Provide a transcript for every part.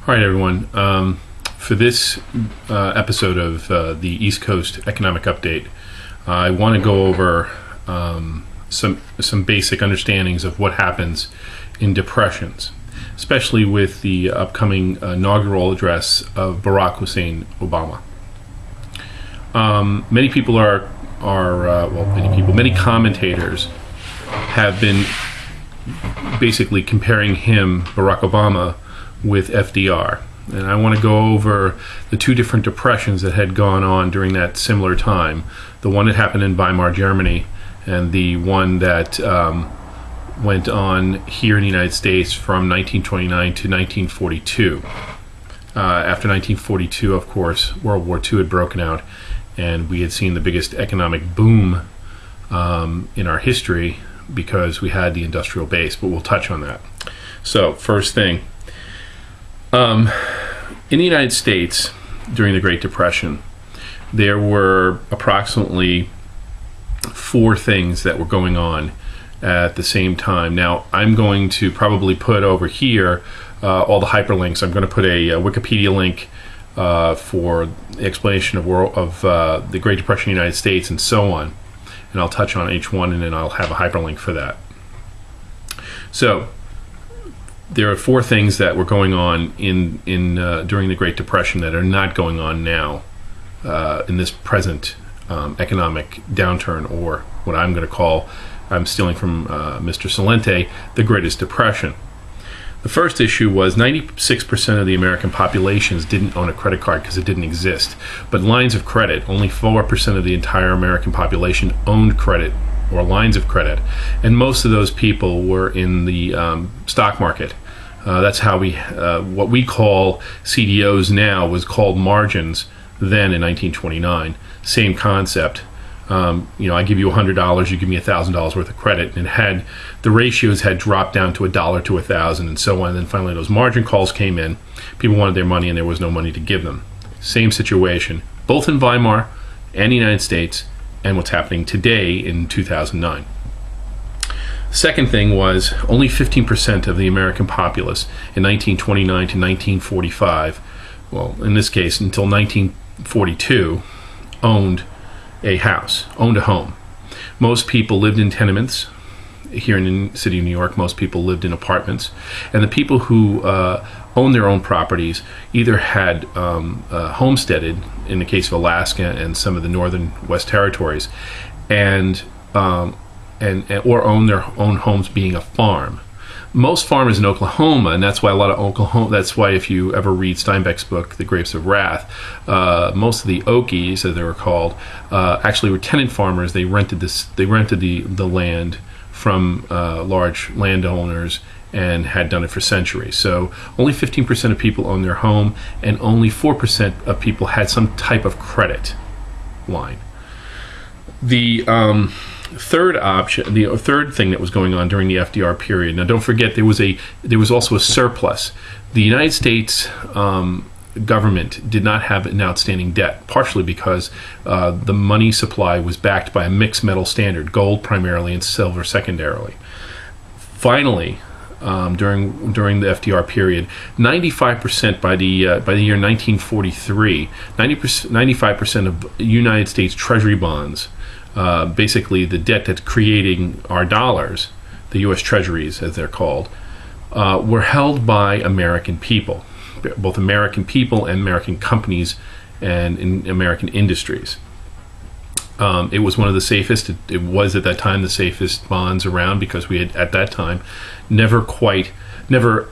All right, everyone. For this episode of the East Coast Economic Update, I want to go over some basic understandings of what happens in depressions, especially with the upcoming inaugural address of Barack Hussein Obama. Many commentators have been basically comparing him, Barack Obama, with FDR. And I want to go over the two different depressions that had gone on during that similar time. The one that happened in Weimar, Germany, and the one that went on here in the United States from 1929 to 1942. After 1942, of course, World War II had broken out, and we had seen the biggest economic boom in our history because we had the industrial base, but we'll touch on that. So, first thing, in the United States, during the Great Depression, there were approximately four things that were going on at the same time. Now, I'm going to probably put over here all the hyperlinks. I'm going to put a Wikipedia link for the explanation of the Great Depression in the United States and so on. And I'll touch on each one, and then I'll have a hyperlink for that. So, there are four things that were going on in during the Great Depression that are not going on now in this present economic downturn, or what I'm going to call, I'm stealing from Mr. Salente, the Greatest Depression. The first issue was 96% of the American populations didn't own a credit card because it didn't exist. But lines of credit, only 4% of the entire American population owned credit or lines of credit, and most of those people were in the stock market. That's how what we call CDOs now was called margins then in 1929. Same concept. I give you $100, you give me $1,000 worth of credit, and the ratios had dropped down to $1 to 1,000 and so on. And then finally those margin calls came in. People wanted their money and there was no money to give them. Same situation, both in Weimar and the United States, and what's happening today in 2009. Second thing was only 15% of the American populace in 1929 to 1945, well, in this case until 1942, owned a house, owned a home. Most people lived in tenements. Here in the city of New York, most people lived in apartments. And the people who owned their own properties either had homesteaded, in the case of Alaska and some of the northern West Territories, or owned their own homes being a farm. Most farmers in Oklahoma, and that's why if you ever read Steinbeck's book, The Grapes of Wrath, most of the Okies, as they were called, actually were tenant farmers. They rented the land from large landowners and had done it for centuries. So only 15% of people own their home, and only 4% of people had some type of credit line. The third thing that was going on during the FDR period. Now, don't forget there was also a surplus. The United States government did not have an outstanding debt, partially because the money supply was backed by a mixed metal standard, gold primarily and silver secondarily. Finally, during the FDR period, 95% by the year 1943, 95% of United States Treasury bonds, basically the debt that's creating our dollars, the U.S. Treasuries as they're called, were held by American people, both American people and American companies and in American industries. It was one of the safest, it was at that time the safest bonds around, because we had at that time never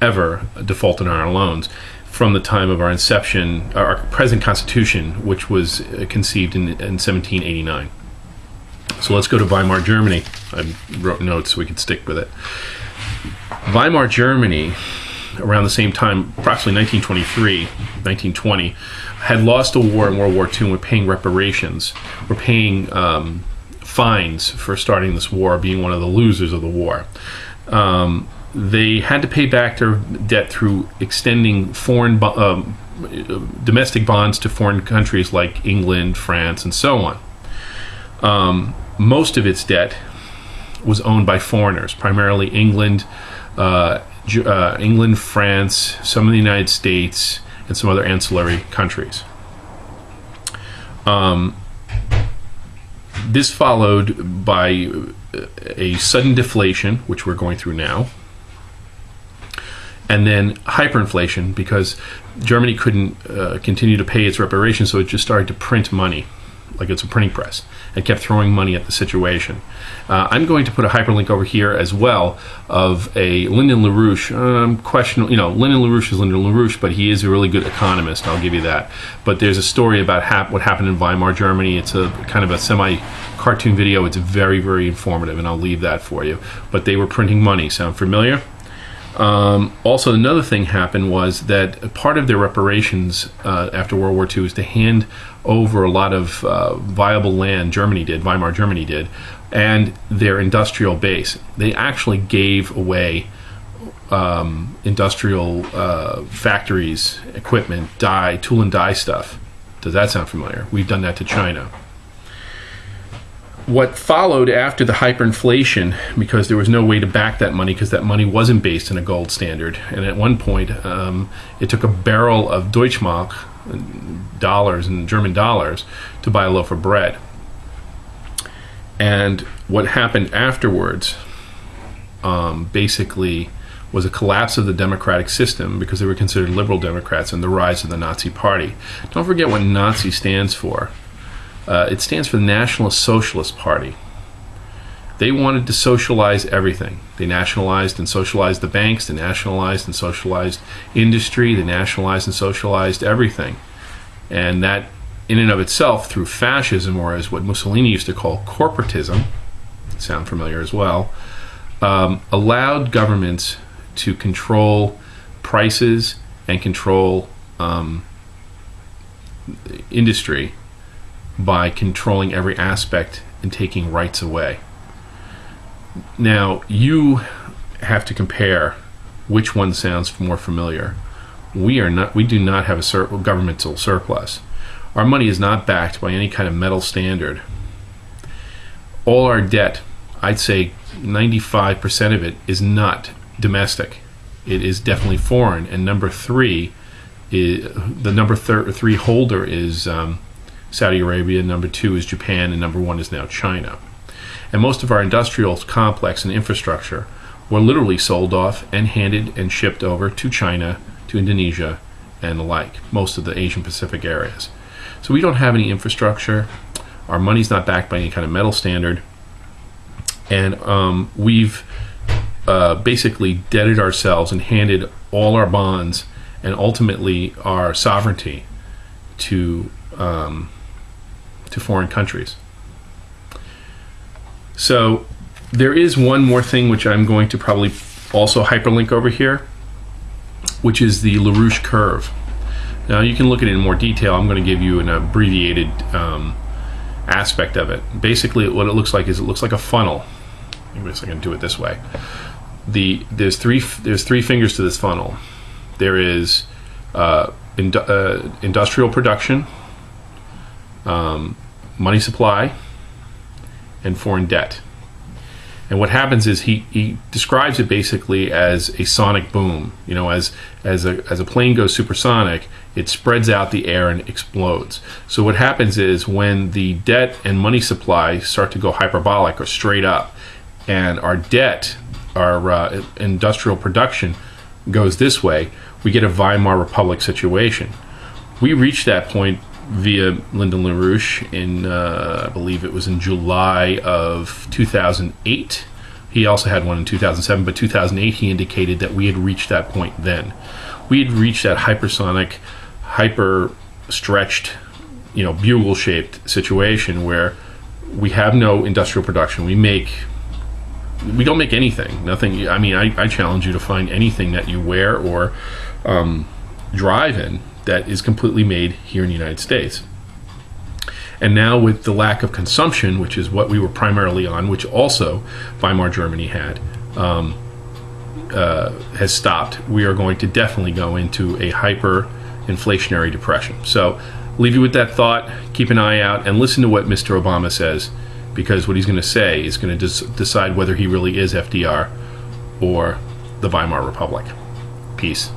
ever defaulted on our loans from the time of our inception, our present Constitution, which was conceived in 1789. So let's go to Weimar, Germany. I wrote notes so we could stick with it. Weimar, Germany, around the same time, approximately 1923, 1920, had lost a war in World War II and were paying reparations. Were paying fines for starting this war, being one of the losers of the war. They had to pay back their debt through extending domestic bonds to foreign countries like England, France, and so on. Most of its debt was owned by foreigners, primarily England, England, France, some of the United States, and some other ancillary countries. This followed by a sudden deflation, which we're going through now, and then hyperinflation, because Germany couldn't continue to pay its reparations, so it just started to print money like it's a printing press and kept throwing money at the situation. I'm going to put a hyperlink over here as well of a Lyndon LaRouche. Lyndon LaRouche is Lyndon LaRouche, but he is a really good economist, I'll give you that. But there's a story about what happened in Weimar, Germany. It's a kind of a semi-cartoon video. It's very, very informative, and I'll leave that for you. But they were printing money. Sound familiar? Also, another thing happened was that part of their reparations after World War II is to hand over a lot of viable land. Weimar Germany did, and their industrial base. They actually gave away industrial factories, equipment, tool and die stuff. Does that sound familiar? We've done that to China. What followed after the hyperinflation, because there was no way to back that money, because that money wasn't based in a gold standard, and at one point it took a barrel of Deutschmark, dollars and German dollars, to buy a loaf of bread. And what happened afterwards basically was a collapse of the democratic system, because they were considered liberal Democrats, and the rise of the Nazi Party. Don't forget what Nazi stands for. It stands for the Nationalist Socialist Party. They wanted to socialize everything. They nationalized and socialized the banks. They nationalized and socialized industry. They nationalized and socialized everything. And that, in and of itself, through fascism, or as what Mussolini used to call corporatism, sound familiar as well, allowed governments to control prices and control industry by controlling every aspect and taking rights away. Now, you have to compare which one sounds more familiar. We do not have a governmental surplus. Our money is not backed by any kind of metal standard. All our debt, I'd say 95% of it, is not domestic. It is definitely foreign. And number three holder is Saudi Arabia, number 2 is Japan, and number 1 is now China. And most of our industrial complex and infrastructure were literally sold off and handed and shipped over to China, to Indonesia, and the like, most of the Asian Pacific areas. So we don't have any infrastructure. Our money's not backed by any kind of metal standard. And we've basically debted ourselves and handed all our bonds and ultimately our sovereignty to foreign countries. So there is one more thing which I'm going to probably also hyperlink over here, which is the LaRouche curve. Now you can look at it in more detail. I'm going to give you an abbreviated aspect of it. Basically what it looks like is it looks like a funnel. Maybe I can do it this way. There's three fingers to this funnel. There is industrial production, money supply, and foreign debt. And what happens is he describes it basically as a sonic boom. You know, as a plane goes supersonic, it spreads out the air and explodes. So what happens is when the debt and money supply start to go hyperbolic or straight up, and our debt, our industrial production goes this way, we get a Weimar Republic situation. We reached that point via Lyndon LaRouche in, I believe it was in July of 2008. He also had one in 2007, but 2008 he indicated that we had reached that point then. We had reached that hypersonic, hyper-stretched, bugle-shaped situation where we have no industrial production. We don't make anything. Nothing. I mean, I challenge you to find anything that you wear or drive in that is completely made here in the United States. And now with the lack of consumption, which is what we were primarily on, which also Weimar Germany had, has stopped, we are going to definitely go into a hyper-inflationary depression. So leave you with that thought. Keep an eye out and listen to what Mr. Obama says, because what he's going to say is going to decide whether he really is FDR or the Weimar Republic. Peace.